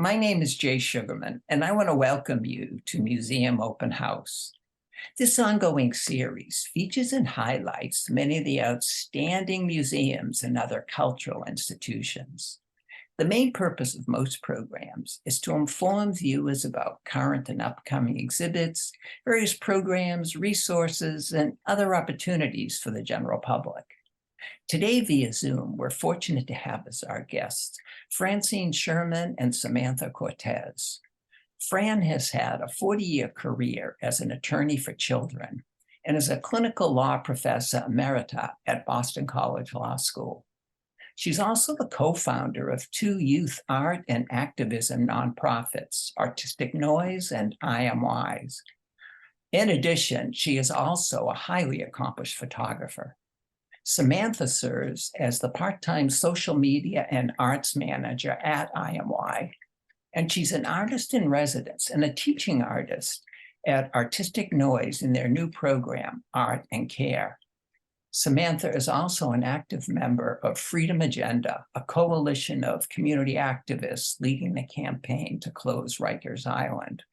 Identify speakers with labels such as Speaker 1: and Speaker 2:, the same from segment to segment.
Speaker 1: My name is Jay Sugarman, and I want to welcome you to Museum Open House. This ongoing series features and highlights many of the outstanding museums and other cultural institutions. The main purpose of most programs is to inform viewers about current and upcoming exhibits, various programs, resources, and other opportunities for the general public. Today via Zoom, we're fortunate to have as our guests Francine Sherman and Samantha Cortez. Fran has had a 40-year career as an attorney for children and is a clinical law professor emerita at Boston College Law School. She's also the co-founder of two youth art and activism nonprofits, Artistic Noise and I Am Wise. In addition, she is also a highly accomplished photographer. Samantha serves as the part-time social media and arts manager at IMY, and she's an artist in residence and a teaching artist at Artistic Noise in their new program, Art and Care. Samantha is also an active member of Freedom Agenda, a coalition of community activists leading the campaign to close Rikers Island.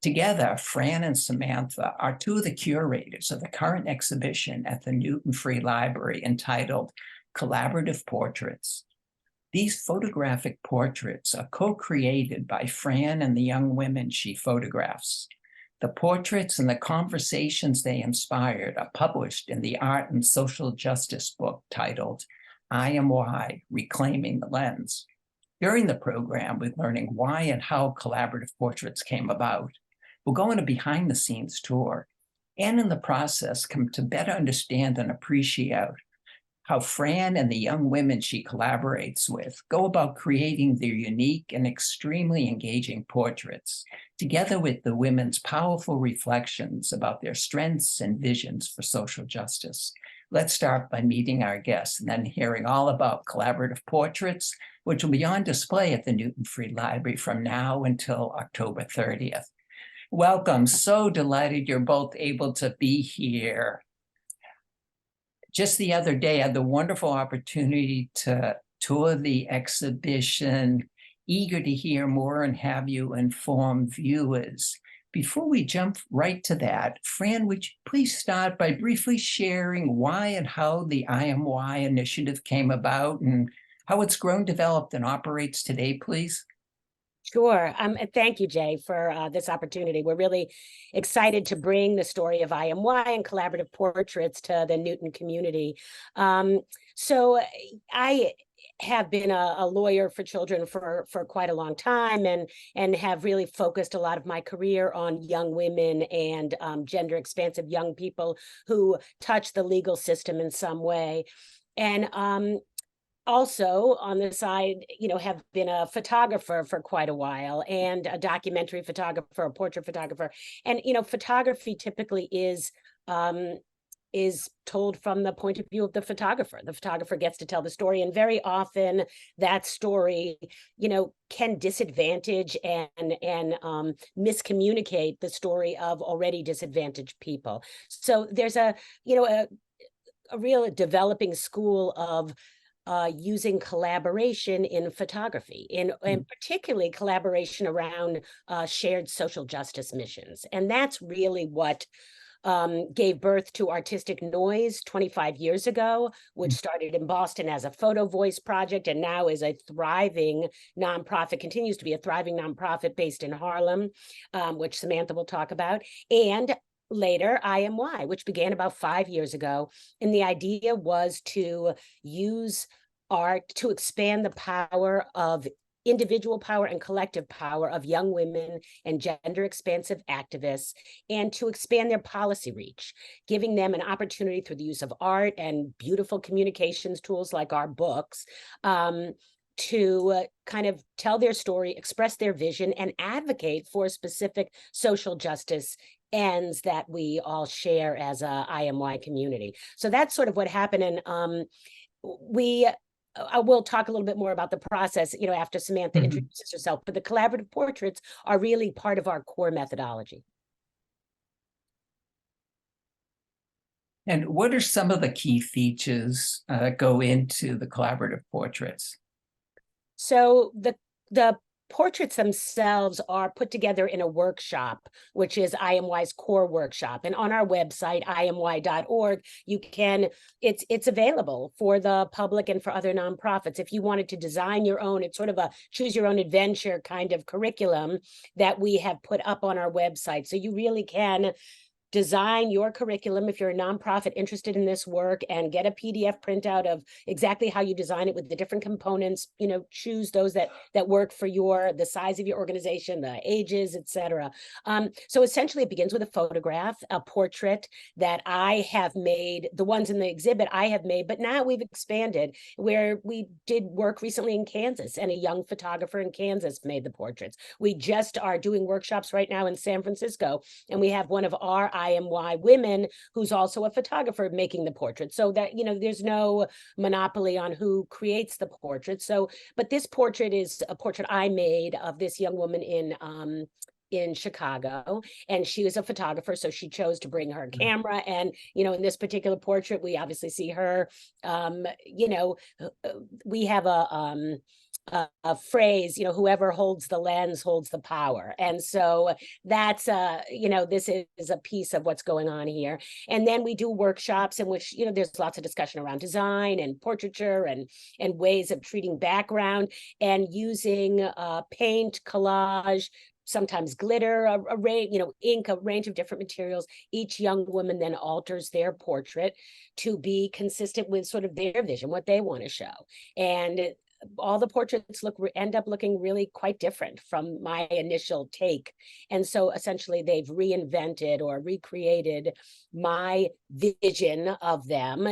Speaker 1: Together, Fran and Samantha are two of the curators of the current exhibition at the Newton Free Library entitled Collaborative Portraits. These photographic portraits are co-created by Fran and the young women she photographs. The portraits and the conversations they inspired are published in the art and social justice book titled I Am Why, Reclaiming the Lens. During the program, we're learning why and how collaborative portraits came about. We'll go on a behind-the-scenes tour, and in the process, come to better understand and appreciate how Fran and the young women she collaborates with go about creating their unique and extremely engaging portraits, together with the women's powerful reflections about their strengths and visions for social justice. Let's start by meeting our guests and then hearing all about collaborative portraits, which will be on display at the Newton Free Library from now until October 30th. Welcome. So delighted you're both able to be here. Just the other day, I had the wonderful opportunity to tour the exhibition, eager to hear more and have you inform viewers. Before we jump right to that, Fran, would you please start by briefly sharing why and how the IMY initiative came about and how it's grown, developed, and operates today, please?
Speaker 2: Sure. Thank you, Jay, for this opportunity. We're really excited to bring the story of IMY and collaborative portraits to the Newton community. So I have been a lawyer for children for quite a long time and have really focused a lot of my career on young women and gender expansive young people who touch the legal system in some way. And also on the side, have been a photographer for quite a while and a documentary photographer, a portrait photographer. And, photography typically is told from the point of view of the photographer. The photographer gets to tell the story, and very often that story, can disadvantage and miscommunicate the story of already disadvantaged people. So there's a real developing school of using collaboration in photography, and particularly collaboration around shared social justice missions. And that's really what gave birth to Artistic Noise 25 years ago, which started in Boston as a photo voice project and now is a thriving nonprofit, continues to be a thriving nonprofit based in Harlem, which Samantha will talk about. And later, IMY, which began about 5 years ago. And the idea was to use art to expand the power of individual power and collective power of young women and gender expansive activists, and to expand their policy reach, giving them an opportunity through the use of art and beautiful communications tools like our books, to kind of tell their story, express their vision, and advocate for specific social justice ends that we all share as a IMY community. So that's sort of what happened. And I will talk a little bit more about the process, after Samantha introduces herself, but the collaborative portraits are really part of our core methodology.
Speaker 1: And what are some of the key features that go into the collaborative portraits?
Speaker 2: So the portraits themselves are put together in a workshop, which is IMY's core workshop. And on our website, imy.org, you can, it's available for the public and for other nonprofits. If you wanted to design your own, it's sort of a choose your own adventure kind of curriculum that we have put up on our website. So you really can design your curriculum if you're a nonprofit interested in this work, and get a PDF printout of exactly how you design it with the different components. Choose those that work for the size of your organization, the ages, etc. So essentially it begins with a photograph, a portrait that I have made, the ones in the exhibit I have made, but now we've expanded where we did work recently in Kansas, and a young photographer in Kansas made the portraits. We just are doing workshops right now in San Francisco, and we have one of our IMY women who's also a photographer making the portrait, so that there's no monopoly on who creates the portrait. So, but this portrait is a portrait I made of this young woman in Chicago, and she was a photographer, so she chose to bring her camera. And in this particular portrait, we obviously see her. We have a phrase, whoever holds the lens holds the power. And so that's this is a piece of what's going on here. And then we do workshops in which there's lots of discussion around design and portraiture and ways of treating background and using paint, collage, sometimes glitter, a range, ink, a range of different materials. Each young woman then alters their portrait to be consistent with sort of their vision, what they want to show. And all the portraits end up looking really quite different from my initial take. And so essentially they've reinvented or recreated my vision of them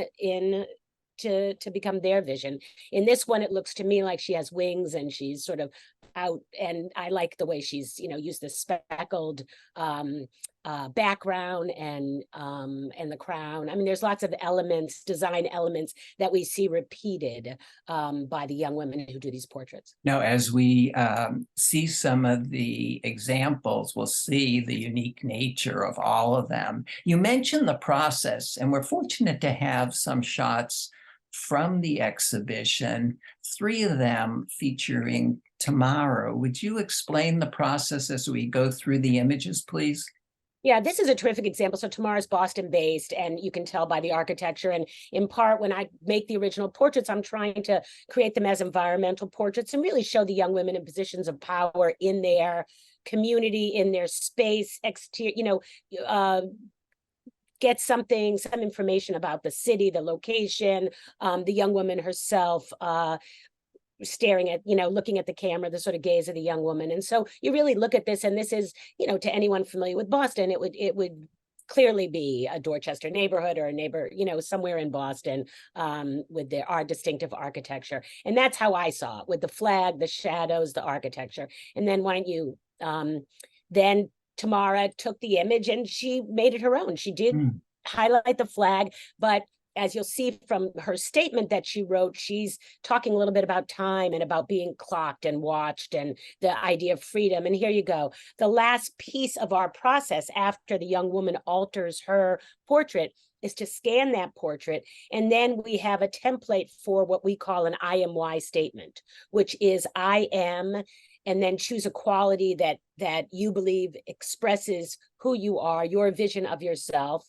Speaker 2: to become their vision. In this one, it looks to me like she has wings and she's sort of out, and I like the way she's used the speckled background and the crown. I mean, there's lots of elements, design elements that we see repeated by the young women who do these portraits.
Speaker 1: Now, as we see some of the examples, we'll see the unique nature of all of them. You mentioned the process, and we're fortunate to have some shots from the exhibition, 3 of them featuring Tamara. Would you explain the process as we go through the images, please?
Speaker 2: Yeah, this is a terrific example. So Tamara's Boston-based, and you can tell by the architecture. And in part, when I make the original portraits, I'm trying to create them as environmental portraits and really show the young women in positions of power in their community, in their space, get some information about the city, the location, the young woman herself, staring at, looking at the camera, the sort of gaze of the young woman. And so you really look at this, and this is, to anyone familiar with Boston, it would clearly be a Dorchester neighborhood or a neighbor, somewhere in Boston with our distinctive architecture. And that's how I saw it, with the flag, the shadows, the architecture. And then then Tamara took the image and she made it her own. She did highlight the flag, but as you'll see from her statement that she wrote, she's talking a little bit about time and about being clocked and watched and the idea of freedom. And here you go. The last piece of our process after the young woman alters her portrait is to scan that portrait. And then we have a template for what we call an IMY statement, which is I am, and then choose a quality that you believe expresses who you are, your vision of yourself.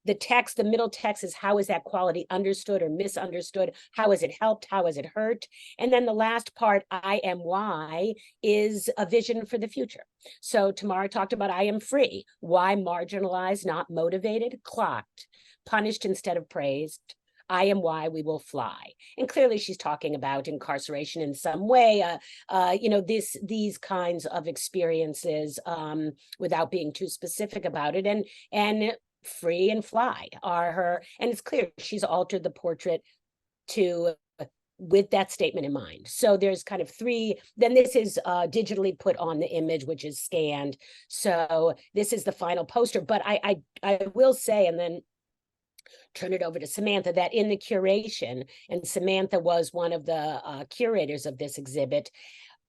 Speaker 2: The text, the middle text, is how is that quality understood or misunderstood? How has it helped? How has it hurt? And then the last part, I am why, is a vision for the future. So Tamara talked about I am free. Why? Marginalized, not motivated, clocked, punished instead of praised. I am why we will fly. And clearly she's talking about incarceration in some way, these kinds of experiences without being too specific about it. And free and fly are her, and it's clear she's altered the portrait with that statement in mind. So there's kind of 3, then this is digitally put on the image, which is scanned. So this is the final poster, but I will say, and then turn it over to Samantha, that in the curation, and Samantha was one of the curators of this exhibit,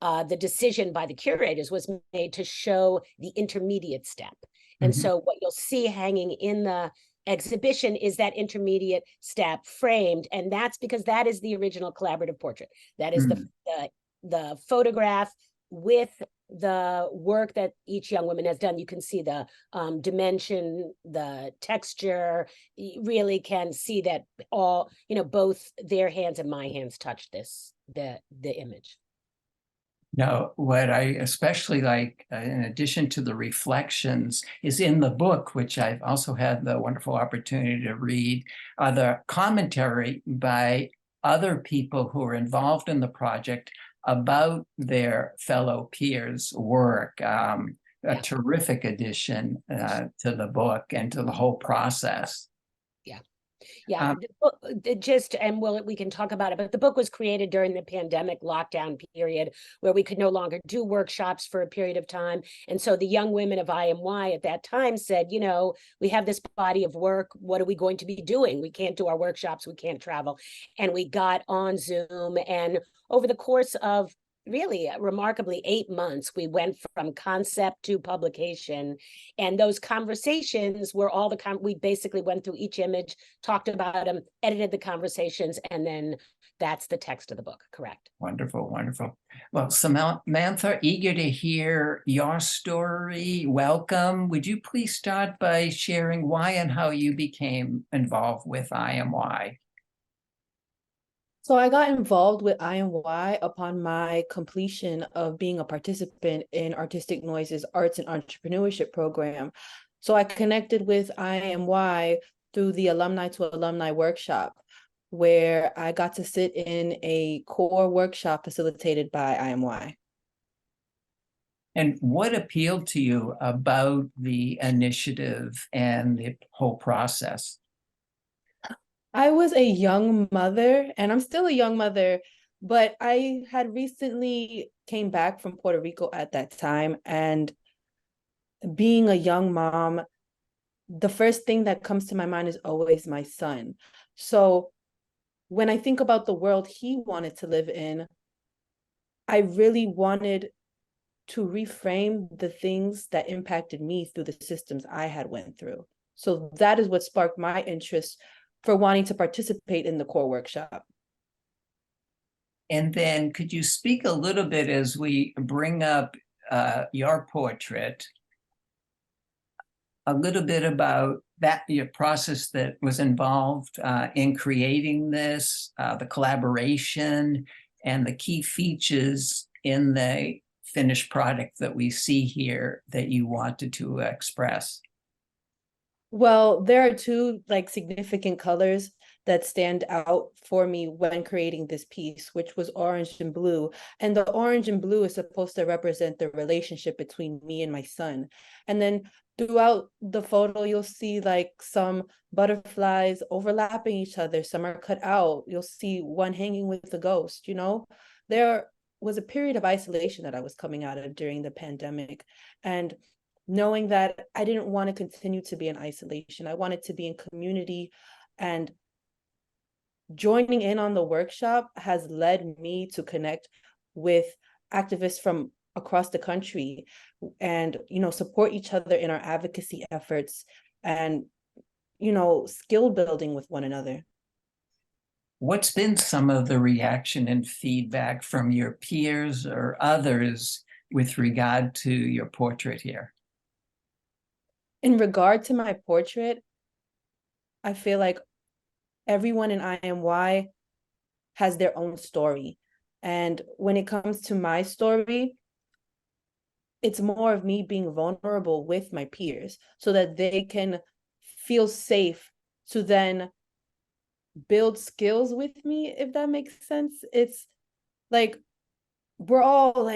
Speaker 2: the decision by the curators was made to show the intermediate step. And so what you'll see hanging in the exhibition is that intermediate step framed. And that's because that is the original collaborative portrait. That is the photograph with the work that each young woman has done, you can see the dimension, the texture. You really can see that all, both their hands and my hands touch the image.
Speaker 1: Now, what I especially like, in addition to the reflections, is in the book, which I've also had the wonderful opportunity to read, the commentary by other people who are involved in the project about their fellow peers' work. A terrific addition to the book and to the whole process.
Speaker 2: Yeah, we can talk about it, but the book was created during the pandemic lockdown period where we could no longer do workshops for a period of time. And so the young women of IMY at that time said, we have this body of work. What are we going to be doing? We can't do our workshops. We can't travel. And we got on Zoom, and over the course of really remarkably 8 months, we went from concept to publication. And those conversations were all we basically went through each image, talked about them, edited the conversations, and then that's the text of the book. Correct.
Speaker 1: Wonderful, wonderful. Well, Samantha, eager to hear your story. Welcome. Would you please start by sharing why and how you became involved with IMY?
Speaker 3: So I got involved with IMY upon my completion of being a participant in Artistic Noises Arts and Entrepreneurship Program. So I connected with IMY through the Alumni to Alumni workshop, where I got to sit in a core workshop facilitated by IMY.
Speaker 1: And what appealed to you about the initiative and the whole process?
Speaker 3: I was a young mother, and I'm still a young mother, but I had recently came back from Puerto Rico at that time. And being a young mom, the first thing that comes to my mind is always my son. So when I think about the world he wanted to live in, I really wanted to reframe the things that impacted me through the systems I had went through. So that is what sparked my interest for wanting to participate in the core workshop.
Speaker 1: And then could you speak a little bit as we bring up your portrait, a little bit about your process that was involved in creating this, the collaboration, and the key features in the finished product that we see here that you wanted to express?
Speaker 3: Well, there are two significant colors that stand out for me when creating this piece, which was orange and blue. And the orange and blue is supposed to represent the relationship between me and my son. And then throughout the photo, you'll see some butterflies overlapping each other. Some are cut out. You'll see one hanging with the ghost, There was a period of isolation that I was coming out of during the pandemic. And knowing that I didn't want to continue to be in isolation. I wanted to be in community, and joining in on the workshop has led me to connect with activists from across the country and, support each other in our advocacy efforts and, skill building with one another.
Speaker 1: What's been some of the reaction and feedback from your peers or others with regard to your portrait here?
Speaker 3: In regard to my portrait, I feel like everyone in IMY has their own story. And when it comes to my story, it's more of me being vulnerable with my peers so that they can feel safe to then build skills with me, if that makes sense. It's we're all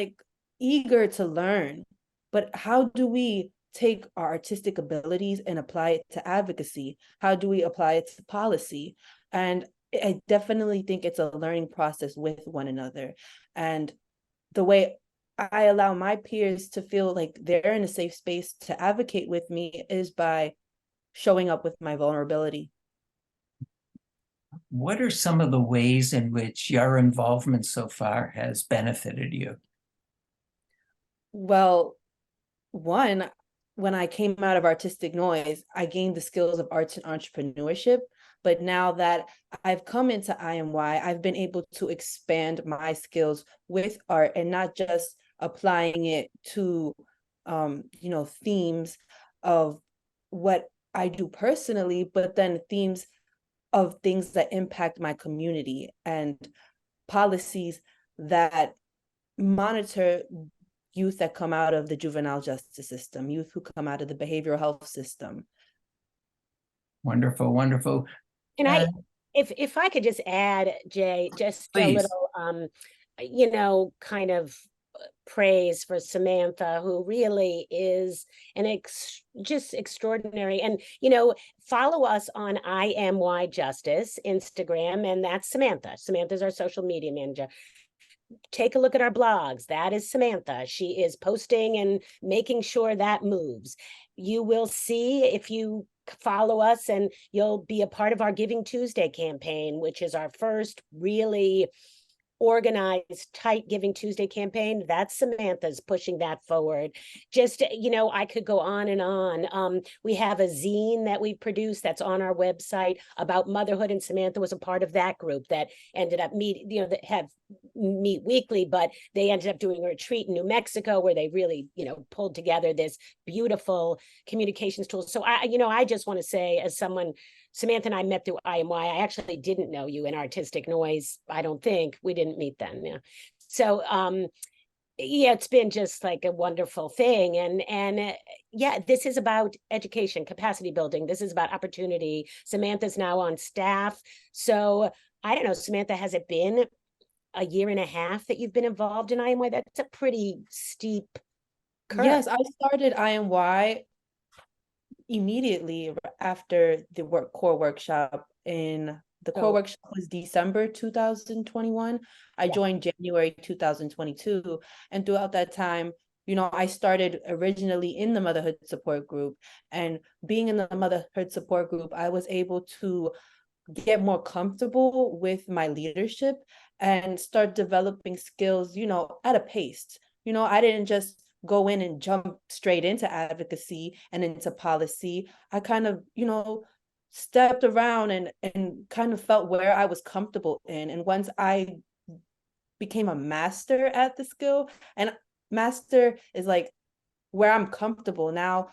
Speaker 3: eager to learn, but how do we take our artistic abilities and apply it to advocacy? How do we apply it to policy? And I definitely think it's a learning process with one another. And the way I allow my peers to feel like they're in a safe space to advocate with me is by showing up with my vulnerability.
Speaker 1: What are some of the ways in which your involvement so far has benefited you?
Speaker 3: Well, one, when I came out of Artistic Noise, I gained the skills of arts and entrepreneurship. But now that I've come into IMY, I've been able to expand my skills with art and not just applying it to, themes of what I do personally, but then themes of things that impact my community and policies that monitor youth that come out of the juvenile justice system, youth who come out of the behavioral health system.
Speaker 1: Wonderful, wonderful.
Speaker 2: And if I could just add, Jay, just a
Speaker 1: Please.
Speaker 2: little, kind of praise for Samantha, who really is just extraordinary. And, follow us on IMY Justice Instagram, and that's Samantha. Samantha's our social media manager. Take a look at our blogs. That is Samantha. She is posting and making sure that moves. You will see if you follow us, and you'll be a part of our Giving Tuesday campaign, which is our first really organized, tight Giving Tuesday campaign. That's Samantha's pushing that forward. Just, I could go on and on. We have a zine that we produce that's on our website about motherhood, and Samantha was a part of that group that ended up meet weekly, but they ended up doing a retreat in New Mexico where they really, pulled together this beautiful communications tool. So I just want to say, as someone, Samantha and I met through IMY. I actually didn't know you in Artistic Noise. I don't think we didn't meet then. Yeah. So, it's been just like a wonderful thing. And this is about education, capacity building. This is about opportunity. Samantha's now on staff. So I don't know, Samantha, has it been a year and a half that you've been involved in IMY? That's a pretty steep curve.
Speaker 3: Yes, I started IMY immediately after the core workshop. The core workshop was December 2021. I joined January 2022, and throughout that time, I started originally in the motherhood support group, and being in the motherhood support group, I was able to get more comfortable with my leadership and start developing skills, at a pace. I didn't just go in and jump straight into advocacy and into policy. I kind of, stepped around and kind of felt where I was comfortable in. And once I became a master at the skill, and master is like where I'm comfortable now,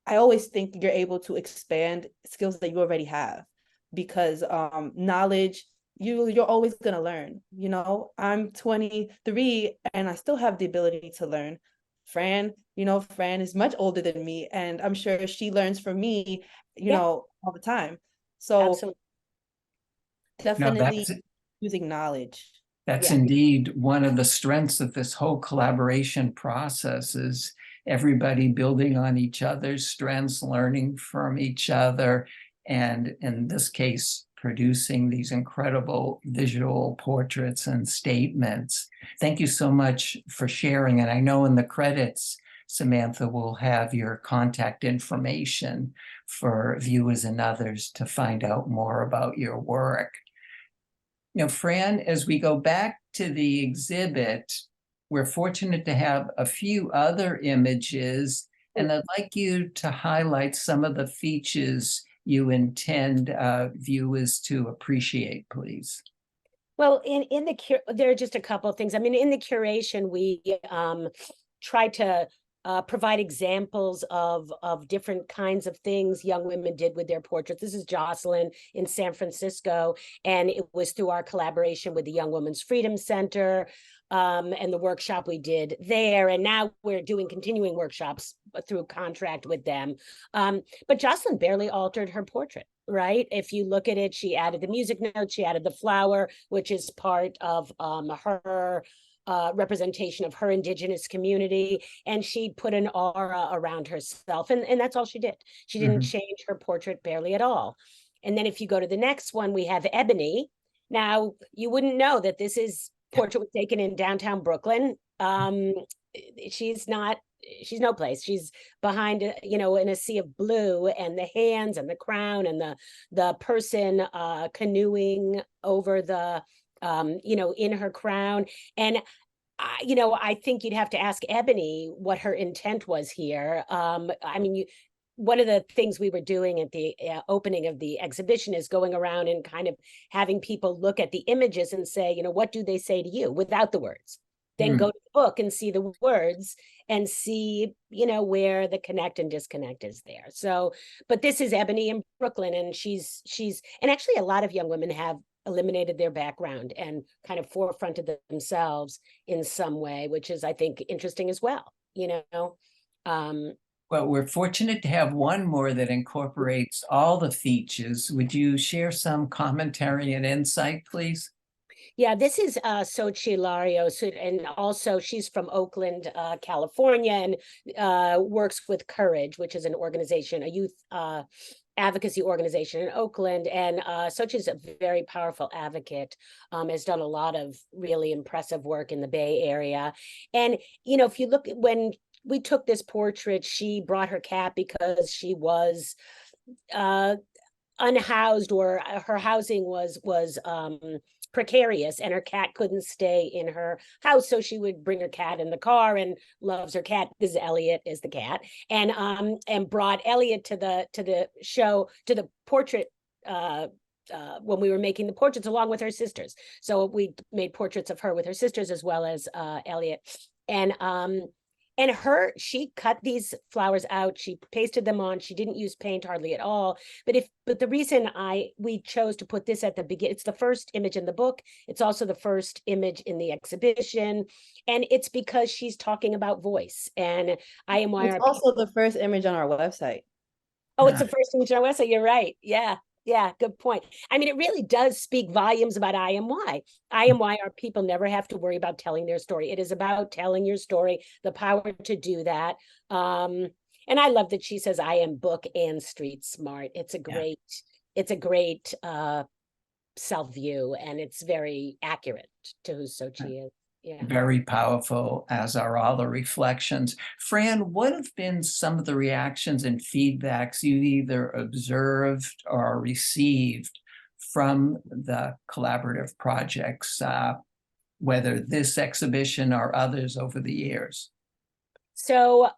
Speaker 3: I always think you're able to expand skills that you already have, because knowledge, you're always going to learn. I'm 23 and I still have the ability to learn. Fran is much older than me, and I'm sure she learns from me, all the time. So
Speaker 2: Absolutely.
Speaker 3: definitely using knowledge.
Speaker 1: That's indeed one of the strengths of this whole collaboration process, is everybody building on each other's strengths, learning from each other, and in this case, producing these incredible visual portraits and statements. Thank you so much for sharing. And I know in the credits, Samantha will have your contact information for viewers and others to find out more about your work. Fran, as we go back to the exhibit, we're fortunate to have a few other images, and I'd like you to highlight some of the features you intend viewers to appreciate, please.
Speaker 2: Well, there are just a couple of things. I mean, in the curation, we try to provide examples of different kinds of things young women did with their portraits. This is Jocelyn in San Francisco, and it was through our collaboration with the Young Women's Freedom Center and the workshop we did there. And now we're doing continuing workshops through contract with them. But Jocelyn barely altered her portrait, right? If you look at it, she added the music notes, she added the flower, which is part of her representation of her Indigenous community, and she put an aura around herself, and that's all she did. She didn't change her portrait barely at all. And then if you go to the next one, we have Ebony. Now, you wouldn't know that this portrait was taken in downtown Brooklyn. She's no place. She's behind, in a sea of blue, and the hands and the crown and the person canoeing over the in her crown. And I think you'd have to ask Ebony what her intent was here. I mean, one of the things we were doing at the opening of the exhibition is going around and kind of having people look at the images and say, what do they say to you without the words? then go to the book and see the words and see, you know, where the connect and disconnect is there. So, but this is Ebony in Brooklyn, and she's, and actually a lot of young women have eliminated their background and kind of forefronted themselves in some way, which is, I think, interesting as well, you know.
Speaker 1: Well, we're fortunate to have one more that incorporates all the features. Would you share some commentary and insight, please?
Speaker 2: Yeah, this is Sochi Larios, and also she's from Oakland, California, and works with Courage, which is an organization, a youth advocacy organization in Oakland. And Sochi's a very powerful advocate, has done a lot of really impressive work in the Bay Area. And, you know, if you look at when we took this portrait, she brought her cat because she was unhoused, or her housing was precarious, and her cat couldn't stay in her house, so she would bring her cat in the car, and loves her cat. This is Elliot, is the cat, and brought Elliot to the show, to the portrait when we were making the portraits, along with her sisters. So we made portraits of her with her sisters as well as Elliot. And she cut these flowers out, she pasted them on, she didn't use paint hardly at all. But the reason we chose to put this at the beginning, it's the first image in the book, it's also the first image in the exhibition, and it's because she's talking about voice. And
Speaker 3: It's also the first image on our website.
Speaker 2: Oh, it's the first image on our website, you're right, yeah. Yeah, good point. I mean, it really does speak volumes about IMY. IMY are people never have to worry about telling their story. It is about telling your story, the power to do that. And I love that she says, I am book and street smart. It's a great self-view, and it's very accurate to who Sochi is. Yeah.
Speaker 1: Very powerful, as are all the reflections. Fran, what have been some of the reactions and feedbacks you either observed or received from the collaborative projects, whether this exhibition or others over the years?
Speaker 2: So,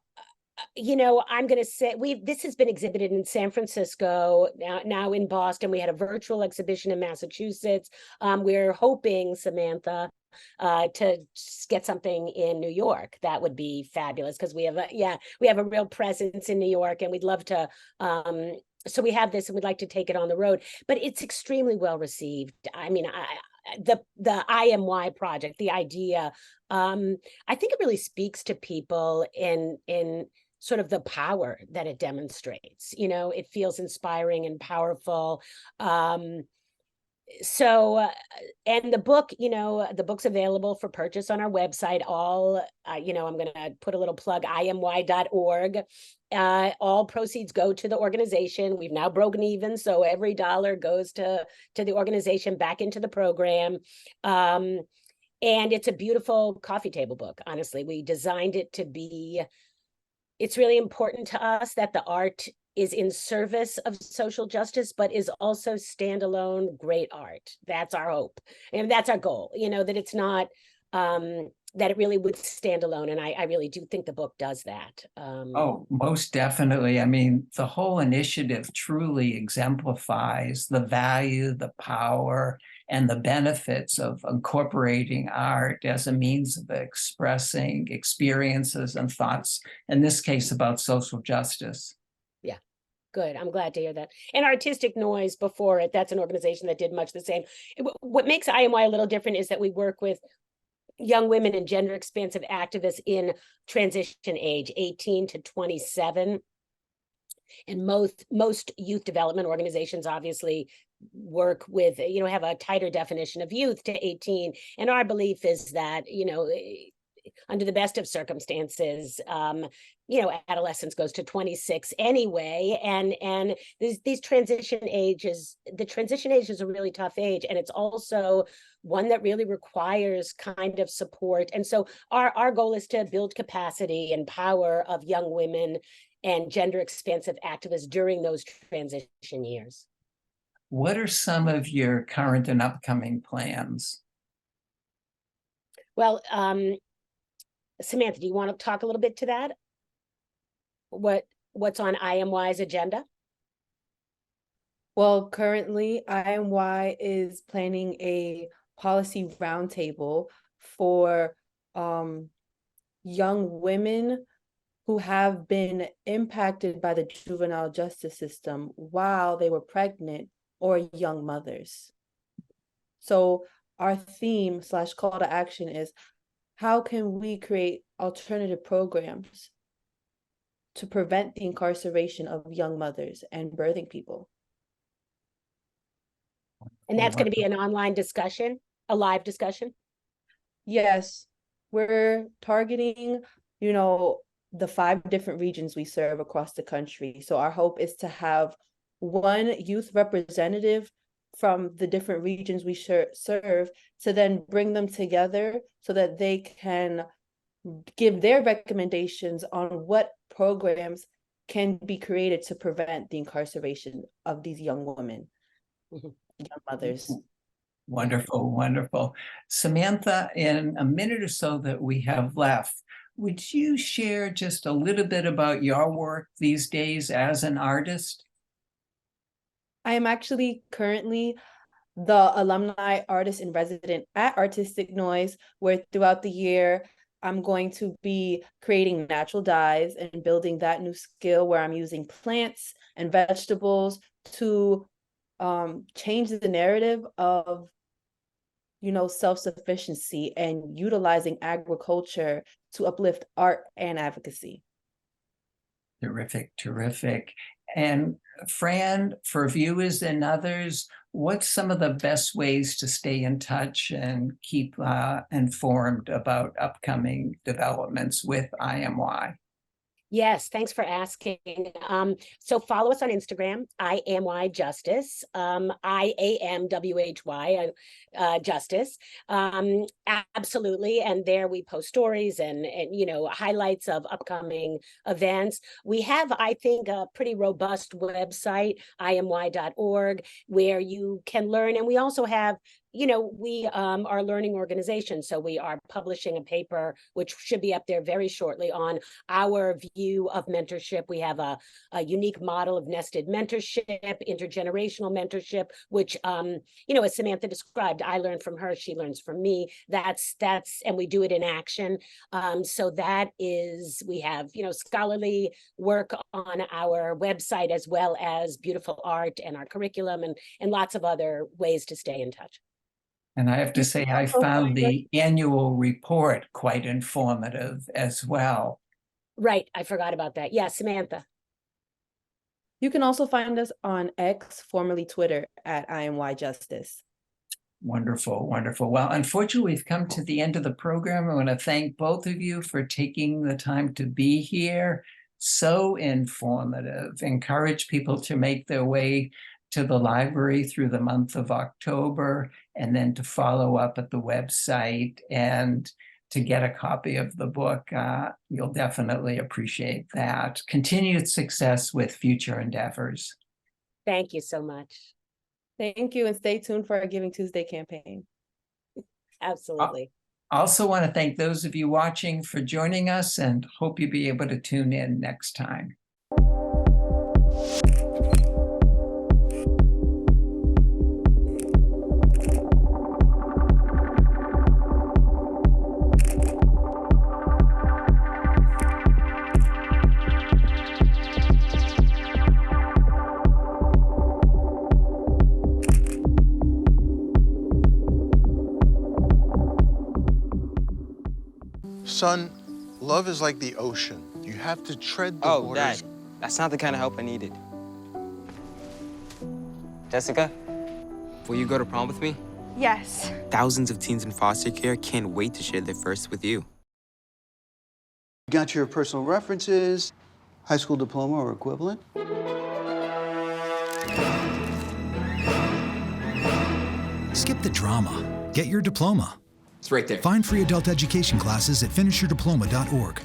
Speaker 2: you know, I'm going to say this has been exhibited in San Francisco, now in Boston. We had a virtual exhibition in Massachusetts. We're hoping, Samantha, to get something in New York. That would be fabulous, because we have a real presence in New York, and we'd love to. So we have this, and we'd like to take it on the road. But it's extremely well received. I mean, the IMY project, the idea, I think it really speaks to people in sort of the power that it demonstrates. You know, it feels inspiring and powerful. So, and the book, you know, the book's available for purchase on our website. All, you know, I'm going to put a little plug, IMY.org. All proceeds go to the organization. We've now broken even, so every dollar goes to the organization, back into the program. And it's a beautiful coffee table book. Honestly, we designed it to be, it's really important to us that the art is in service of social justice, but is also standalone great art. That's our hope, and that's our goal, you know, that it's not, that it really would stand alone. And I really do think the book does that.
Speaker 1: Oh, most definitely. I mean, the whole initiative truly exemplifies the value, the power, and the benefits of incorporating art as a means of expressing experiences and thoughts, in this case about social justice.
Speaker 2: Yeah, good. I'm glad to hear that. And Artistic Noise before it, that's an organization that did much the same. What makes IMY a little different is that we work with young women and gender expansive activists in transition age, 18 to 27. And most youth development organizations obviously work with, you know, have a tighter definition of youth to 18. And our belief is that, you know, under the best of circumstances, you know, adolescence goes to 26 anyway. And these transition ages, the transition age is a really tough age. And it's also one that really requires kind of support. And so our goal is to build capacity and power of young women and gender expansive activists during those transition years.
Speaker 1: What are some of your current and upcoming plans?
Speaker 2: Well, Samantha, do you want to talk a little bit to that? What's on IMY's agenda?
Speaker 3: Well, currently IMY is planning a policy roundtable for young women who have been impacted by the juvenile justice system while they were pregnant or young mothers. So our theme / call to action is, how can we create alternative programs to prevent the incarceration of young mothers and birthing people?
Speaker 2: And that's going to be an online discussion, a live discussion?
Speaker 3: Yes, we're targeting, the 5 different regions we serve across the country. So our hope is to have one youth representative from the different regions we serve to then bring them together so that they can give their recommendations on what programs can be created to prevent the incarceration of these young women, young mothers.
Speaker 1: Wonderful, wonderful. Samantha, in a minute or so that we have left, would you share just a little bit about your work these days as an artist?
Speaker 3: I am actually currently the alumni artist in resident at Artistic Noise, where throughout the year, I'm going to be creating natural dyes and building that new skill where I'm using plants and vegetables to change the narrative of, self-sufficiency and utilizing agriculture to uplift art and advocacy.
Speaker 1: Terrific, terrific. And Fran, for viewers and others, what's some of the best ways to stay in touch and keep informed about upcoming developments with IMY?
Speaker 2: Yes, thanks for asking. So follow us on Instagram, IAMY Justice, IAMWHY Justice. Absolutely. And there we post stories and highlights of upcoming events. We have, I think, a pretty robust website, IMY.org, where you can learn. And we also have we are a learning organization, so we are publishing a paper, which should be up there very shortly, on our view of mentorship. We have a unique model of nested mentorship, intergenerational mentorship, which, as Samantha described, I learn from her, she learns from me. That's, and we do it in action. So that is, we have, scholarly work on our website, as well as beautiful art and our curriculum and lots of other ways to stay in touch.
Speaker 1: And I have to say, I found the annual report quite informative as well.
Speaker 2: Right, I forgot about that. Yeah, Samantha.
Speaker 3: You can also find us on X, formerly Twitter, at IMY Justice.
Speaker 1: Wonderful, wonderful. Well, unfortunately, we've come to the end of the program. I want to thank both of you for taking the time to be here. So informative. Encourage people to make their way to the library through the month of October, and then to follow up at the website and to get a copy of the book. You'll definitely appreciate that. Continued success with future endeavors.
Speaker 2: Thank you so much.
Speaker 3: Thank you, and stay tuned for our Giving Tuesday campaign.
Speaker 2: Absolutely.
Speaker 1: I also want to thank those of you watching for joining us, and hope you'll be able to tune in next time.
Speaker 4: Son, love is like the ocean. You have to tread the waters.
Speaker 5: Dad, that's not the kind of help I needed. Jessica, will you go to prom with me?
Speaker 6: Yes.
Speaker 5: Thousands of teens in foster care can't wait to share their first with you.
Speaker 7: Got your personal references, high school diploma or equivalent?
Speaker 8: Skip the drama. Get your diploma.
Speaker 5: It's right there.
Speaker 8: Find free adult education classes at finishyourdiploma.org.